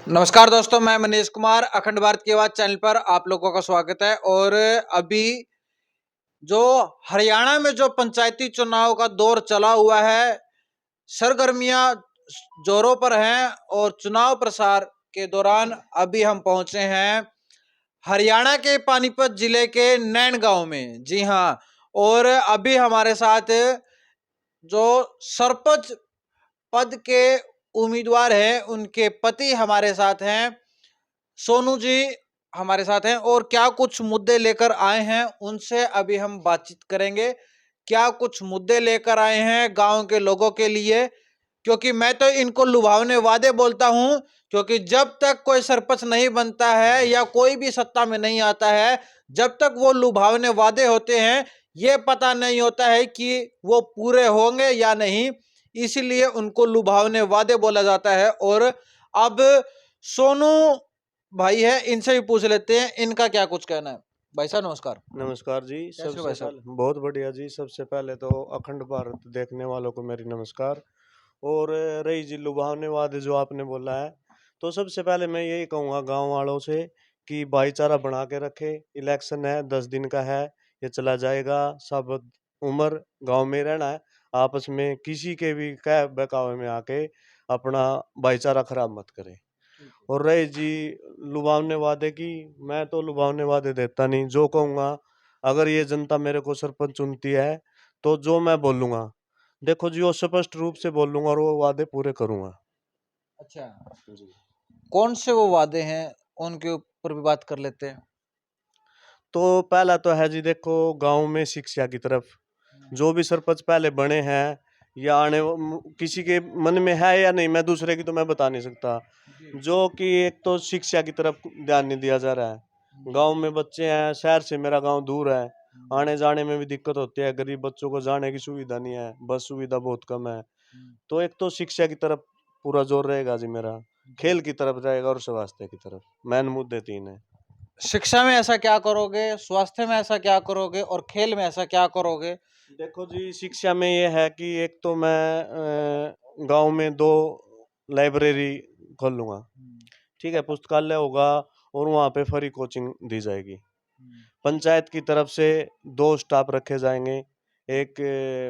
नमस्कार दोस्तों, मैं मनीष कुमार अखंड भारत की आवाज चैनल पर आप लोगों का स्वागत है। और अभी जो हरियाणा में जो पंचायती चुनाव का दौर चला हुआ है, सरगर्मियां जोरों पर हैं और चुनाव प्रचार के दौरान अभी हम पहुंचे हैं हरियाणा के पानीपत जिले के नैन गांव में। जी हां, और अभी हमारे साथ जो सरपंच पद के उम्मीदवार हैं, उनके पति हमारे साथ हैं। सोनू जी हमारे साथ हैं और क्या कुछ मुद्दे लेकर आए हैं उनसे अभी हम बातचीत करेंगे। क्या कुछ मुद्दे लेकर आए हैं गांव के लोगों के लिए, क्योंकि मैं तो इनको लुभावने वादे बोलता हूं। क्योंकि जब तक कोई सरपंच नहीं बनता है या कोई भी सत्ता में नहीं आता है, जब तक वो लुभावने वादे होते हैं, ये पता नहीं होता है कि वो पूरे होंगे या नहीं। इसीलिए उनको लुभावने वादे बोला जाता है। और अब सोनू भाई है, इनसे भी पूछ लेते हैं इनका क्या कुछ कहना है। भाई साहब नमस्कार। नमस्कार जी। कैसे हो सबसे भाई साहब? पहले बहुत बढ़िया जी। सबसे पहले तो अखंड भारत देखने वालों को मेरी नमस्कार। और रही जी लुभावने वादे जो आपने बोला है, तो सबसे पहले मैं यही कहूँगा गांव वालों से कि भाईचारा बना के रखे। इलेक्शन है, 10 दिन का है, ये चला जाएगा। सब उम्र गांव में रहना है, आपस में किसी के भी कह बहकावे में आके अपना भाईचारा खराब मत करें। और रहे जी लुभावने वादे की, मैं तो लुभावने वादे देता नहीं। जो कहूँगा, अगर ये जनता मेरे को सरपंच चुनती है तो जो मैं बोलूँगा, देखो जी, वो स्पष्ट रूप से बोलूँगा और वो वादे पूरे करूँगा। अच्छा, जी। कौन से वो वादे हैं उनके ऊपर भी बात कर लेते हैं। तो पहला तो है जी, देखो गांव में शिक्षा की तरफ जो भी सरपंच पहले बने हैं या किसी के मन में है या नहीं, मैं दूसरे की तो मैं बता नहीं सकता। जो कि एक तो शिक्षा की तरफ ध्यान नहीं दिया जा रहा है। गांव में बच्चे हैं, शहर से मेरा गांव दूर है, आने जाने में भी दिक्कत होती है। गरीब बच्चों को जाने की सुविधा नहीं है, बस सुविधा बहुत कम है। तो एक तो शिक्षा की तरफ पूरा जोर रहेगा जी मेरा, खेल की तरफ रहेगा और स्वास्थ्य की तरफ। मेन मुद्दे 3 है। शिक्षा में ऐसा क्या करोगे, स्वास्थ्य में ऐसा क्या करोगे और खेल में ऐसा क्या करोगे? देखो जी, शिक्षा में ये है कि एक तो मैं गांव में 2 लाइब्रेरी खोल लूंगा। ठीक है, पुस्तकालय होगा और वहाँ पे फ्री कोचिंग दी जाएगी। पंचायत की तरफ से 2 स्टाफ रखे जाएंगे, एक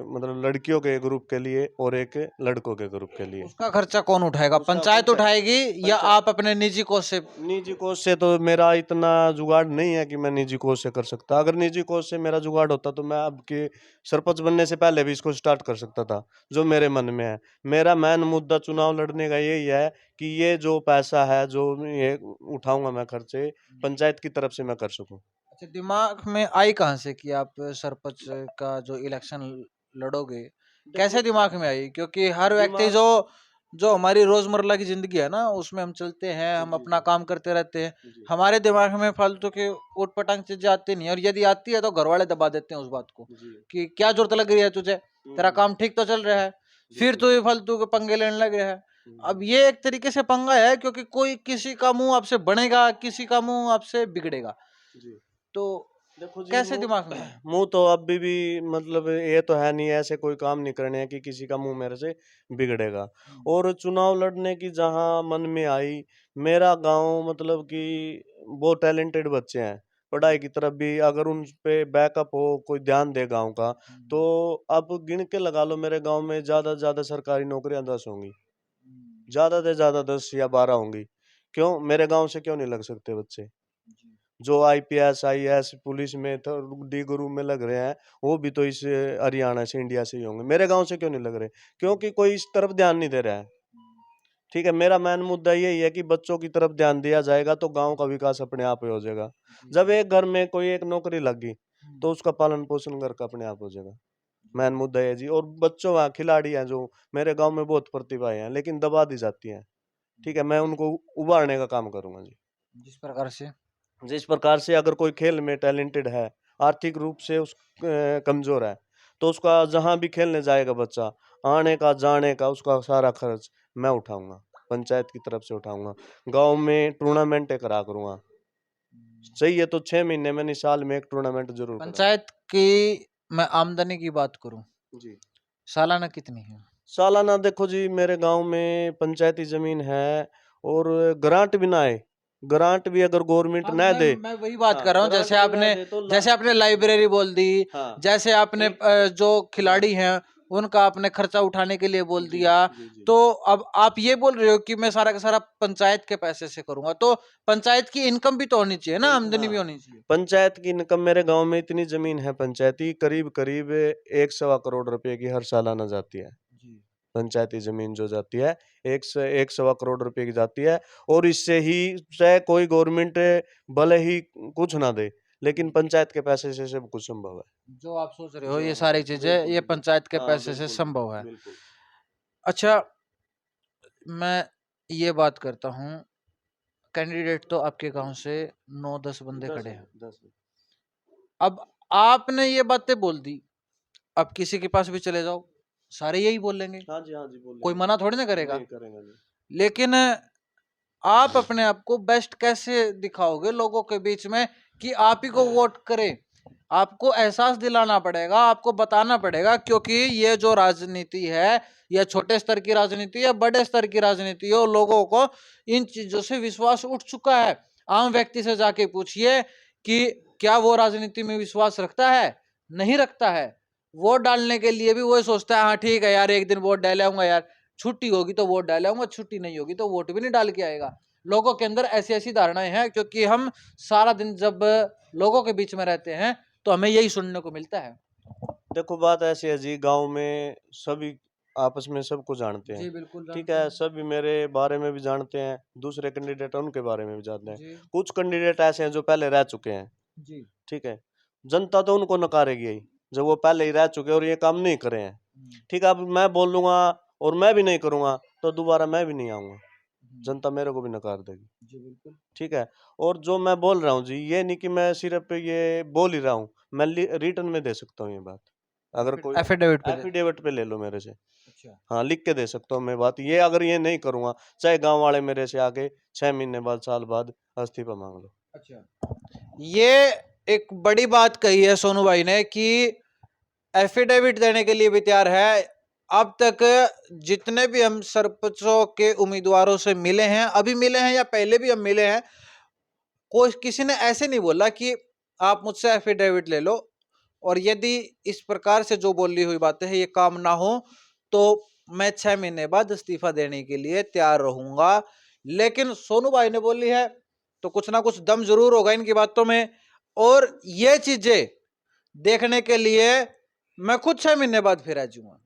मतलब लड़कियों के ग्रुप के लिए और एक लड़कों के ग्रुप के लिए। उसका खर्चा कौन उठाएगा? उसका पंचायत पंचायत उठाएगी या पंचायत आप अपने निजी कोष से? निजी कोष से तो मेरा इतना जुगाड़ नहीं है कि मैं निजी कोष से कर सकता। अगर निजी कोष से मेरा जुगाड़ होता तो मैं अब के सरपंच बनने से पहले भी इसको स्टार्ट कर सकता था। जो मेरे मन में है, मेरा मेन मुद्दा चुनाव लड़ने का यही है कि ये जो पैसा है, जो ये उठाऊंगा मैं खर्चे, पंचायत की तरफ से मैं कर सकूं। अच्छा, दिमाग में आई कहाँ से कि आप सरपंच का जो इलेक्शन लड़ोगे? देखो कैसे दिमाग में आई? क्योंकि हर व्यक्ति दिमाग जो जो हमारी रोजमर्रा की जिंदगी है ना, उसमें हम चलते हैं, हम जी अपना जी काम करते रहते हैं। जी हमारे दिमाग में फालतू के ऊट पटांग चीजें आती नहीं है, और यदि आती है तो घर वाले दबा देते हैं उस बात को जी। कि क्या जरूरत लग रही है तुझे, तेरा काम ठीक तो चल रहा है, जी फिर जी तू ये फालतू के पंगे लेने लगे है। अब जी ये एक तरीके से पंगा है, क्योंकि कोई किसी का मुंह आपसे बनेगा, किसी का मुंह आपसे बिगड़ेगा। जी। तो देखो जी, कैसे दिमाग में आई? मुंह तो अभी भी मतलब ये तो है नहीं, ऐसे कोई काम नहीं करने हैं कि किसी का मुंह मेरे से बिगड़ेगा। और चुनाव लड़ने की जहां मन में आई, मेरा गांव मतलब कि बहुत टैलेंटेड बच्चे हैं। पढ़ाई की तरफ भी अगर उन पे बैकअप हो, कोई ध्यान दे गांव का, तो अब गिन के लगा लो मेरे गांव में ज्यादा से ज्यादा सरकारी नौकरियां 10 होंगी, ज्यादा से ज्यादा 10 या 12 होंगी। क्यों मेरे गांव से क्यों नहीं लग सकते बच्चे? जो आईपीएस आईएएस पुलिस में तो डी ग्रुप में लग रहे हैं, वो भी तो इस हरियाणा से, इंडिया से ही होंगे। मेरे गांव से क्यों नहीं लग रहे? क्योंकि कोई इस तरफ ध्यान नहीं दे रहा है। ठीक है, मेरा मेन मुद्दा यही है कि बच्चों की तरफ ध्यान दिया जाएगा तो गांव का विकास अपने आप ही हो जाएगा। जब एक घर में कोई एक नौकरी लग गई तो उसका पालन पोषण घर का अपने आप हो जाएगा। मेन मुद्दा है जी। और बच्चों वहाँ खिलाड़ी हैं जो मेरे गांव में बहुत प्रतिभाएं हैं, लेकिन दबा दी जाती हैं। ठीक है, मैं उनको उभारने का काम करूंगा जी। जिस प्रकार से जिस प्रकार से अगर कोई खेल में टैलेंटेड है, आर्थिक रूप से उस कमजोर है, तो उसका जहां भी खेलने जाएगा बच्चा, आने का जाने का उसका सारा खर्च मैं उठाऊंगा, पंचायत की तरफ से उठाऊंगा। गांव में टूर्नामेंट करा करूंगा। सही है, तो 6 महीने में नहीं, साल में एक टूर्नामेंट जरूर करा। पंचायत की मैं आमदनी की बात करूं, जी। सालाना कितनी है? सालाना देखो जी, मेरे गांव में पंचायती जमीन है और ग्रांट भी ना आए, ग्रांट भी अगर गवर्नमेंट हाँ, ना दे, मैं वही बात हाँ, कर रहा हूँ। ग्रांट जैसे भी ना आपने दे तो जैसे आपने लाइब्रेरी बोल दी, हाँ जैसे आपने जो खिलाड़ी हैं उनका आपने खर्चा उठाने के लिए बोल जी दिया, जी जी तो अब आप ये बोल रहे हो कि मैं सारा का सारा पंचायत के पैसे से करूंगा, तो पंचायत की इनकम भी तो होनी चाहिए ना, आमदनी भी हाँ, होनी चाहिए। पंचायत की इनकम, मेरे गांव में इतनी जमीन है पंचायती, करीब करीब 1 सवा करोड़ रुपए की हर सालाना जाती है। जी पंचायती जमीन जो जाती है 1 सवा करोड़ रुपए की जाती है। और इससे ही चाहे कोई गवर्नमेंट भले ही कुछ ना दे, लेकिन पंचायत के पैसे से सब कुछ संभव है। जो आप सोच रहे हो जो ये हाँ सारी चीजें बिल्कुल ये बिल्कुल, पंचायत के हाँ पैसे से बिल्कुल संभव है। बिल्कुल। अच्छा, मैं ये बात करता हूँ, कैंडिडेट तो आपके गांव से 9-10 बंदे दस खड़े है हैं। 10 है। अब आपने ये बातें बोल दी, अब किसी के पास भी चले जाओ, सारे यही बोलेंगे, हाँ जी कोई बोलेंगे, मना थोड़ी ना करेगा। नहीं करेंगे नहीं। लेकिन आप अपने आप को बेस्ट कैसे दिखाओगे लोगों के बीच में कि आप ही को वोट करें? आपको एहसास दिलाना पड़ेगा, आपको बताना पड़ेगा, क्योंकि ये जो राजनीति है, या छोटे स्तर की राजनीति या बड़े स्तर की राजनीति हो, लोगों को इन चीजों से विश्वास उठ चुका है। आम व्यक्ति से जाके पूछिए कि क्या वो राजनीति में विश्वास रखता है? नहीं रखता है। वोट डालने के लिए भी वही सोचता है, हाँ ठीक है यार, एक दिन वोट डाल आऊंगा यार, छुट्टी होगी तो वोट डाल आऊंगा, छुट्टी नहीं होगी तो वोट भी नहीं डाल के आएगा। लोगों के अंदर ऐसी ऐसी धारणाएं हैं, क्योंकि हम सारा दिन जब लोगों के बीच में रहते हैं तो हमें यही सुनने को मिलता है। देखो बात ऐसी है जी, गांव में सभी आपस में सबको जानते हैं। जी बिल्कुल ठीक जानते है, हैं। सभी मेरे बारे में भी जानते हैं, दूसरे कैंडिडेट हैं उनके बारे में भी जानते हैं। जी कुछ कैंडिडेट ऐसे हैं जो पहले रह चुके हैं। जी। ठीक है, जनता तो उनको नकारेगी ही, जब वो पहले ही रह चुके और ये काम नहीं करे हैं। ठीक है, अब मैं बोल लूंगा और मैं भी नहीं करूंगा तो दोबारा मैं भी नहीं आऊंगा, जनता मेरे को भी नकार देगी। जी बिल्कुल। ठीक है, और जो मैं बोल रहा हूँ जी, ये नहीं कि मैं सिर्फ ये बोल ही रहा हूँ, मैं रिटर्न में दे सकता हूँ ये बात। अगर कोई एफिडेविट पे दे। एफिडेविट पे ले लो मेरे से, अच्छा। हाँ लिख के दे सकता हूँ मैं बात। ये अगर ये नहीं करूंगा, चाहे गांव वाले मेरे से आके 6 महीने बाद, साल बाद इस्तीफा मांग लो। अच्छा, ये एक बड़ी बात कही है सोनू भाई ने कि एफिडेविट देने के लिए भी तैयार है। अब तक जितने भी हम सरपंचों के उम्मीदवारों से मिले हैं, अभी मिले हैं या पहले भी हम मिले हैं, कोई किसी ने ऐसे नहीं बोला कि आप मुझसे एफिडेविट ले लो, और यदि इस प्रकार से जो बोली हुई बातें हैं ये काम ना हो तो मैं 6 महीने बाद इस्तीफा देने के लिए तैयार रहूंगा। लेकिन सोनू भाई ने बोली है तो कुछ ना कुछ दम जरूर होगा इनकी बातों में, और ये चीजें देखने के लिए मैं खुद 6 महीने बाद फिर आ जाऊंगा।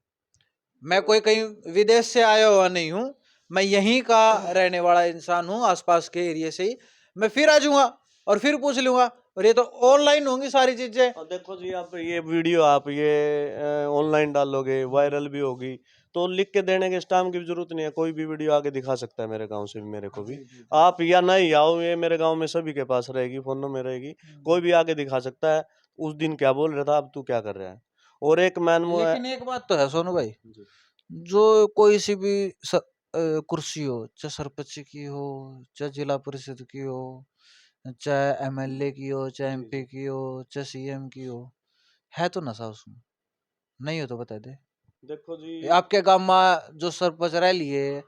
मैं कोई कहीं विदेश से आया हुआ नहीं हूं, मैं यहीं का रहने वाला इंसान हूं, आसपास के एरिया से ही। मैं फिर आ जाऊंगा और फिर पूछ लूंगा, और ये तो ऑनलाइन होंगी सारी चीजें। और देखो जी, आप ये वीडियो आप ये ऑनलाइन डालोगे, वायरल भी होगी, तो लिख के देने के स्टाम्प की भी जरूरत नहीं है, कोई भी वीडियो आगे दिखा सकता है मेरे गांव से भी, मेरे को भी। आप या नहीं आओ, ये मेरे गांव में सभी के पास रहेगी, फोन में रहेगी, कोई भी आगे दिखा सकता है उस दिन क्या बोल रहा था, अब तू क्या कर रहा है। और एक लेकिन एक बात तो है सोनू भाई, जी जो कोई सी भी कुर्सी हो, चाहे सरपंच की हो, चाहे जिला परिषद की हो, चाहे एमएलए की हो, चाहे जी एमपी जी। की हो, चाहे सीएम की हो, है तो नशा उसमें? नहीं हो तो बता दे। देखो जी, आपके गांव में जो सरपंच रह लिए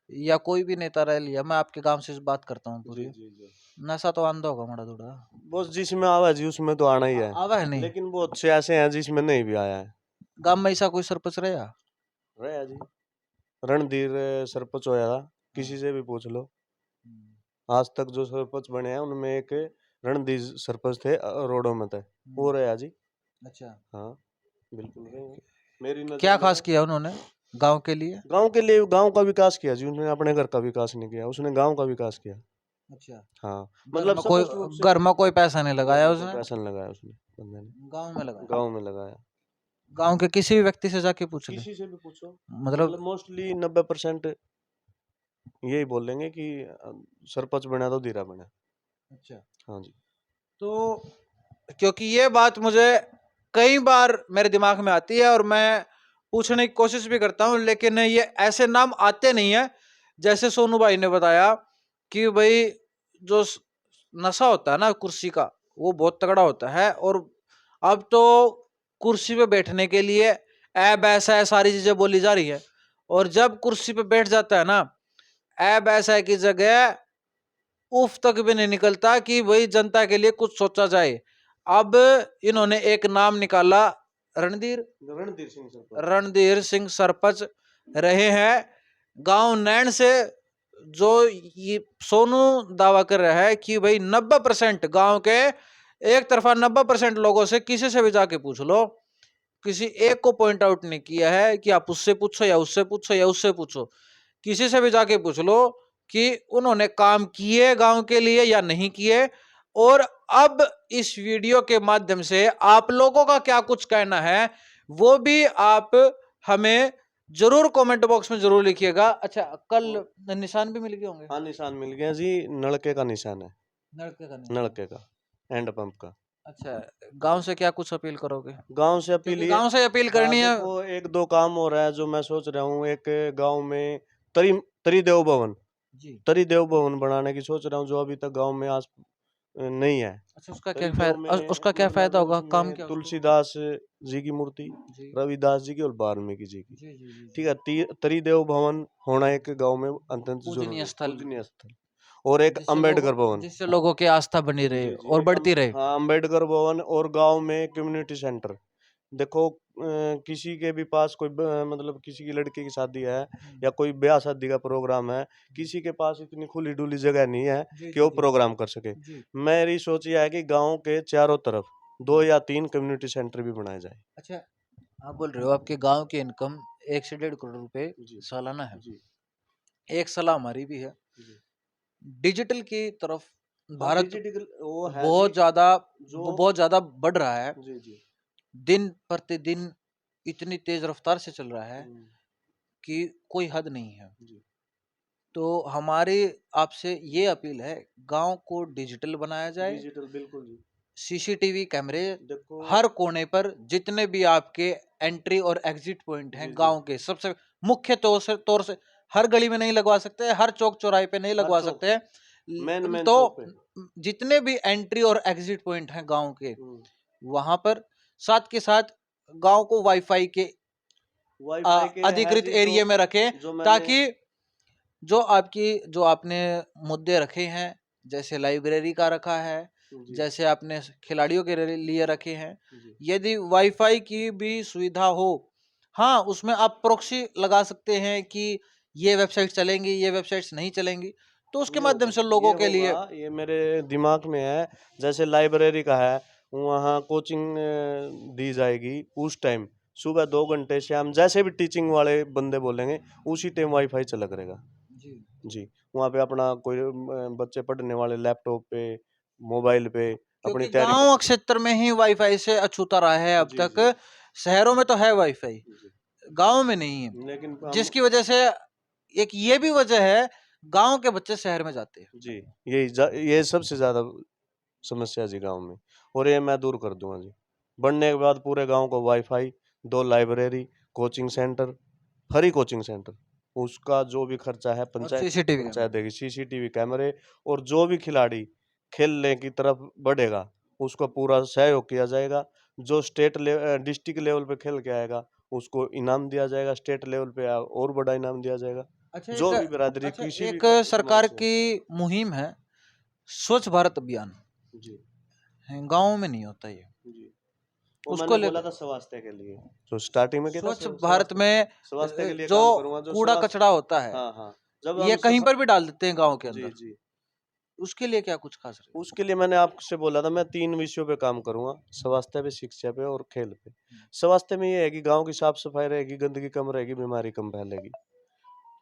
या कोई भी नेता रह लिया, मैं आपके गांव से बात करता हूँ जी पूरी, जी जी, नशा तो आंधा होगा मड़ा थोड़ा। बस जिसमें आवा जी उसमें तो आना ही है, आवा है नहीं? लेकिन बहुत से ऐसे हैं जिसमें नहीं भी आया है। गांव में ऐसा कोई सरपंच रहा? रहा जी, रणधीर सरपंच होया था, हाँ। किसी से भी पूछ लो। हम्म, आज तक जो सरपंच बने हैं उनमें एक रणधीर सरपंच थे, रोडों में थे, वो रहे जी। अच्छा, हाँ बिल्कुल रहे हैं। मेरी नजर क्या में खास किया उन्होंने गांव के लिए? गांव के लिए, गांव का विकास किया जी, उसने अपने घर का विकास नहीं किया, उसने गांव का विकास किया। अच्छा, हाँ, घर मतलब में कोई स्पष्ट रूप से घर में कोई पैसा नहीं घर लगाया में कोई उसने, पैसा नहीं लगाया उसने, बंदे ने गांव में लगाया? गांव में लगाया। गांव के किसी भी व्यक्ति से जाके पूछ ले, किसी से भी पूछो, मतलब। मतलब मोस्टली 90% यही बोलेंगे कि सरपंच बना तो धीरा बना। अच्छा, हाँ जी तो क्योंकि ये बात मुझे कई बार मेरे दिमाग में आती है और मैं पूछने की कोशिश भी करता हूं, लेकिन ये ऐसे नाम आते नहीं है। जैसे सोनू भाई ने बताया कि भाई जो नशा होता है ना कुर्सी का, वो बहुत तगड़ा होता है, और अब तो कुर्सी पे बैठने के लिए ऐब ऐसा है, सारी चीजें बोली जा रही है, और जब कुर्सी पे बैठ जाता है ना, ऐब ऐसा की जगह उफ तक भी नहीं निकलता कि वही जनता के लिए कुछ सोचा जाए। अब इन्होंने एक नाम निकाला, रणधीर रणधीर सिंह सरपंच रहे हैं गांव नैन से। जो ये सोनू दावा कर रहा है कि भाई 90% गांव के एक तरफा 90% लोगों से किसी से भी जाके पूछ लो, किसी एक को पॉइंट आउट नहीं किया है कि आप उससे पूछो या उससे पूछो या उससे पूछो। किसी से भी जाके पूछ लो कि उन्होंने काम किए गांव के लिए या नहीं किए। और अब इस वीडियो के माध्यम से आप लोगों का क्या कुछ कहना है वो भी आप हमें जरूर कमेंट बॉक्स में जरूर लिखिएगा। अच्छा, कल निशान भी मिल गए होंगे? हाँ, निशान मिल गया जी, नलके का निशान है। नलके का निशान। नलके का, हैंड पंप का। अच्छा, गांव से क्या कुछ अपील करोगे? गांव से अपील क्योंकि ये, गांव से अपील हाँ करनी है। देखो, एक दो काम हो रहा है जो मैं सोच रहा हूँ। एक गांव में तरी त्रिदेव भवन जी। त्रिदेव भवन बनाने की सोच रहा हूँ, जो अभी तक गांव में आज नहीं है। अच्छा, उसका क्या त्रिदेव फायदा, में उसका क्या मतलब फायदा होगा, काम उसमें क्या उसको? तुलसीदास जी की मूर्ति, जी रविदास जी की और वाल्मीकि जी की। जी जी जी ठीक है, त्रिदेव भवन होना एक गांव में अत्यंत जरूरी पूजनीय है, स्थल, पूजनीय स्थल। और एक अम्बेडकर भवन। जिससे लोगों की आस्था बनी रहे जी जी, और एक बढ़ती रहे। हाँ, अम्बेडकर भवन। और गांव में कम्युनिटी सेंटर। देखो, किसी के भी पास कोई मतलब किसी की लड़की की शादी है या कोई ब्याह शादी का प्रोग्राम है, किसी के पास इतनी खुली डुली जगह नहीं है जी कि जी वो जी प्रोग्राम कर सके। जी। मेरी सोच ये है कि गांव के चारों तरफ 2 या 3 कम्युनिटी सेंटर भी बनाए जाए। अच्छा, आप बोल रहे हो आपके गांव की इनकम 1 से 1.5 करोड़ रुपए जी सालाना है। जी एक सलाह हमारी भी है, जी। डिजिटल की तरफ हाँ, भारत डिजिटल वो है जी, बहुत ज्यादा जो बहुत ज्यादा बढ़ रहा है। जी जी। दिन प्रतिदिन इतनी तेज रफ्तार से चल रहा है हम्म, कि कोई हद नहीं है। जी तो हमारी आपसे ये अपील है, गांव को डिजिटल बनाया जाए। डिजिटल बिल्कुल जी। सीसीटीवी कैमरे देखो, हर कोने पर, जितने भी आपके एंट्री और एग्जिट पॉइंट हैं जी जी, गांव के, सबसे मुख्य तौर से हर गली में नहीं लगवा सकते, हर चौक चौराहे पे नहीं हर लगवा चौक सकते। मेन मेन तो चौक पे। जितने भी एंट्री और एग्जिट पॉइंट हैं गांव के, हम्म, वहां पर साथ के साथ गांव को वाईफाई के वाईफाई के है अधिकृत जी, जो एरिया में रखें, जो मैंने ताकि जो आपने मुद्दे रखे हैं, जैसे लाइब्रेरी का रखा है, जी जैसे आपने खिलाड़ियों के लिए रखे हैं, जी यदि वाईफाई की भी सुविधा हो, हाँ उसमें आप प्रॉक्सी लगा सकते हैं कि ये वेबसाइट चलेंगी, ये वेबसाइट्स नहीं चलेंगी, तो उसके ये माध्यम होगा, से लोगों के होगा, लिए। ये मेरे दिमाग में है। जैसे लाइब्रेरी का है, वहाँ कोचिंग दी जाएगी उस टाइम, सुबह 2 घंटे, शाम जैसे भी टीचिंग वाले बंदे बोलेंगे उसी टाइम वाईफाई चला करेगा जी जी। वहाँ पे अपना कोई बच्चे पढ़ने वाले लैपटॉप पे, मोबाइल पे अपनी क्योंकि तैयारी कर गांव सके। क्षेत्र में ही वाईफाई से अछूता रहा है अब जी जी तक। शहरों में तो है वाईफाई, जी। गांव में नहीं है, लेकिन हम जिसकी वजह से एक ये भी वजह है, गांव के बच्चे शहर में जाते हैं। जी, ये सबसे ज्यादा समस्या जी गांव में। और ये मैं दूर कर दूंगा जी। बनने के बाद पूरे गांव को wifi, 2 library, coaching centre, free coaching centre. उसका जो भी खर्चा है और पंचायत सीसीटीवी पंचायत कैमरा। देगी, सीसीटीवी कैमरे। और जो भी खिलाड़ी खेलने की तरफ बढ़ेगा उसको पूरा सहयोग किया जाएगा। जो डिस्ट्रिक्ट लेवल पे खेल के आएगा उसको इनाम दिया जाएगा, स्टेट लेवल पे और बड़ा इनाम दिया जाएगा। अच्छा जो भी बिरादरी अच्छा, किसी भी एक समाज सरकार से। की मुहिम है, स्वच्छ भारत अभियान, जी गांव में नहीं होता ये। जी। वो उसको मैंने ले बोला था स्वास्थ्य के लिए, जो स्टार्टिंग में कहता स्वच्छ भारत स्वास्थ्य, में स्वास्थ्य के लिए जो काम करूंगा, जो कूड़ा स्वास्थ्य। कचरा होता है, हाँ हाँ, जब ये हम कहीं सफा पर भी डाल देते हैं गांव के जी अंदर, जी। उसके लिए क्या कुछ खास रहे? उसके लिए मैंने आपसे बोला था, मैं 3 विषयों पे काम करूंगा, स्वास्थ्य पे, शिक्षा पे और खेल पे। स्वास्थ्य में ये है कि गांव की साफ सफाई रहेगी, गंदगी कम रहेगी, बीमारी कम फैलेगी।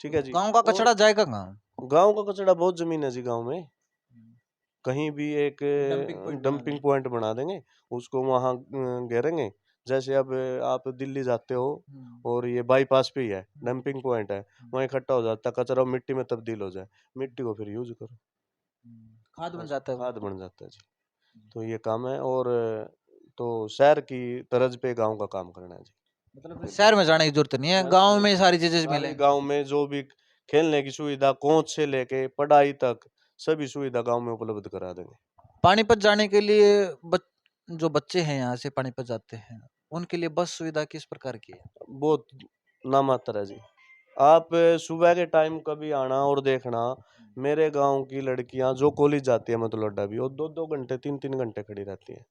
ठीक तो है जी। गांव का और कचरा जाएगा कहाँ? गांव का कचरा, बहुत जमीन है जी गांव में, कहीं भी एक डंपिंग पॉइंट बना डंपिंग देंगे। पॉइंट बना देंगे, उसको वहां घेरेंगे। जैसे अब आप दिल्ली जाते हो हम्म, और ये बाईपास पे ही है, हम्म, डंपिंग पॉइंट है, हम्म, वहाँ इकट्ठा हो जाता है कचरा, मिट्टी में तब्दील हो जाए, मिट्टी को फिर यूज करो, खाद बन बस जाता है वो। खाद बन जाता है जी। तो ये काम है। और तो शहर की तर्ज पे गांव का काम करना है जी। मतलब शहर में जाने की जरूरत नहीं है, गांव में ही सारी चीजें सारी मिलेंगी। गांव में जो भी खेलने की सुविधा, कोच से लेके पढ़ाई तक, सभी सुविधा गांव में उपलब्ध करा देंगे। पानीपत जाने के लिए जो बच्चे हैं यहाँ से पानीपत जाते हैं, उनके लिए बस सुविधा किस प्रकार की है? बहुत नामात्र है जी। आप सुबह के टाइम कभी आना और देखना, मेरे गांव की लड़कियां जो कॉलेज जाती है मतलोडा भी, वो 2-2 घंटे 3-3 घंटे खड़ी रहती है।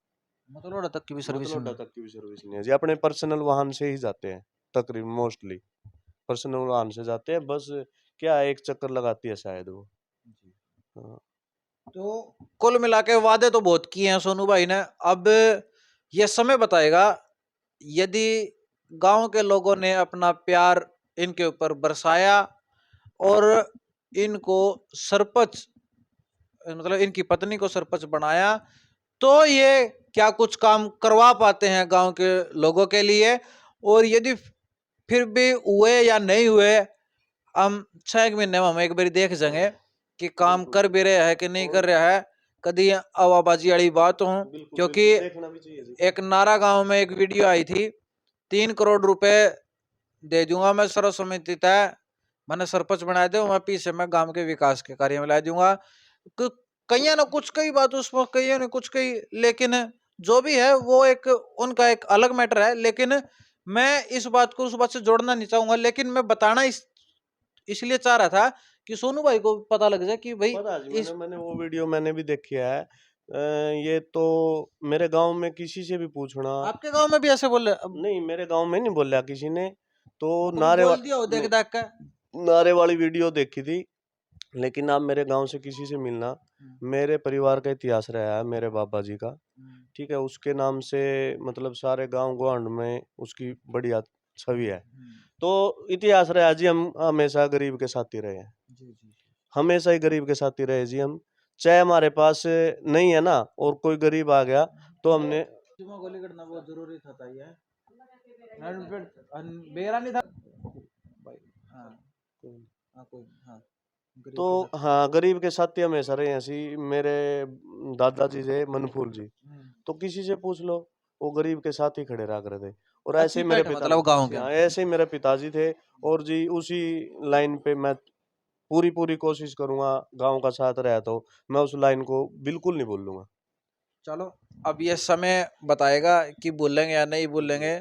मतलोड़ा तक की भी सर्विस मतलोडा नहीं। तक की भी सर्विस नहीं है जी, अपने पर्सनल वाहन से ही जाते हैं, तकरीबन मोस्टली पर्सनल वाहन से जाते हैं। बस क्या है, एक चक्कर लगाती है शायद वो। हाँ। तो कुल मिला के वादे तो बहुत किए हैं सोनू भाई ने। अब ये समय बताएगा, यदि गांव के लोगों ने अपना प्यार इनके ऊपर बरसाया और इनको सरपंच, मतलब इनकी पत्नी को सरपंच बनाया, तो ये क्या कुछ काम करवा पाते हैं गांव के लोगों के लिए। और यदि फिर भी हुए या नहीं हुए, हम 6 महीने में हम एक बार देख जाएंगे कि काम कर भी रहा है कि नहीं कर रहा है। कभी हवाबाजी वाली बात हो, बिल्कुल क्योंकि बिल्कुल, देखना भी चाहिए जी। एक नारा गांव में एक वीडियो आई थी, 3 करोड़ रुपए दे दूंगा मैं सर्व समिति तय, मैंने सरपंच बना दे, मैं पीछे मैं गांव के विकास के कार्य में ला दूंगा। कई ना कुछ कई बात उसमें कई ने कुछ कही, लेकिन जो भी है वो एक उनका एक अलग मैटर है। लेकिन मैं इस बात को उस बात से जोड़ना नहीं चाहूंगा, लेकिन मैं बताना इसलिए चाह रहा था कि सोनू भाई को पता लग जाए कि भाई पता है जी, इस मैंने वो वीडियो मैंने भी देखी है। ये तो मेरे गांव में किसी से भी पूछना। आपके गांव में भी ऐसे बोल रहे अब। नहीं, मेरे गांव में नहीं बोला किसी ने। तो हाँ, कभी बोल दिया हो देख नहीं, देख कर। नारे वाली वीडियो देखी थी। लेकिन आप मेरे गांव से किसी से मिलना, मेरे परिवार का इतिहास रहा है मेरे बाबा जी का, ठीक है, उसके नाम से मतलब सारे गांव गुआंढ में उसकी बढ़िया छवि है। तो इतिहास रहा है जी, हम हमेशा गरीब के साथ ही रहे हैं, जी जी। हमेशा ही गरीब के साथ ही रहे जी हम। चाहे हमारे पास नहीं है ना, और कोई गरीब आ गया तो हमने। चुम्मा गोली करना बहुत जरूरी था ये। मेरा नहीं था भाई। हाँ हाँ कोई हाँ, तो गरीब के साथ। हाँ, गरीब के साथ ही हमेशा रहे हैं ऐसी। मेरे दादाजी थे मनफूल जी, तो किसी से पूछ लो, वो गरीब के साथ ही खड़े रहा करते थे। और ऐसे अच्छी ही मेरे पैठ है पिता मतलब गाँव जी, के। हाँ, ऐसे ही मेरे पिताजी थे। और जी उसी लाइन पे मैं पूरी पूरी कोशिश करूंगा, गांव का साथ रहा तो मैं उस लाइन को बिल्कुल नहीं भूलूंगा। चलो, अब ये समय बताएगा कि बोलेंगे या नहीं बोलेंगे।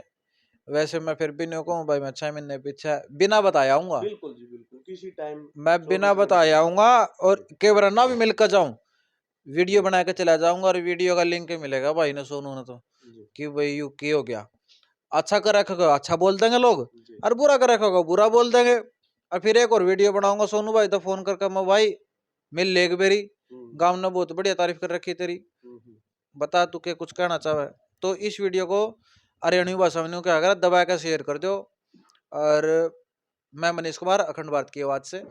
वैसे मैं फिर भी नहीं कहूँ भाई, मैं 6 महीने पीछे बिना बताए आऊंगा। बिल्कुल जी बिल्कुल, किसी टाइम मैं बिना 24 घंटे। बताए आऊंगा, और जी कैमरा भी मिल कर जाऊं, वीडियो जी बना के चला जाऊंगा, और वीडियो का लिंक मिलेगा भाई ने सोनू ने तो, जी कि भाई यू की हो गया। अच्छा कर रखोगे अच्छा बोल देंगे लोग, जी। और बुरा कर रखोगे बुरा बोल देंगे। और फिर एक और वीडियो बनाऊंगा सोनू भाई तो फोन करके, मैं भाई मिल लेग बेरी, हम्म गाँव ने बहुत बढ़िया तारीफ कर रखी तेरी, हम्म। बता तू के कुछ कहना चाहे। तो इस वीडियो को हरियाणवी भाषा में क्या कर दबा कर शेयर कर दो। और मैं मनीष कुमार, अखंड भारत की आवाज से।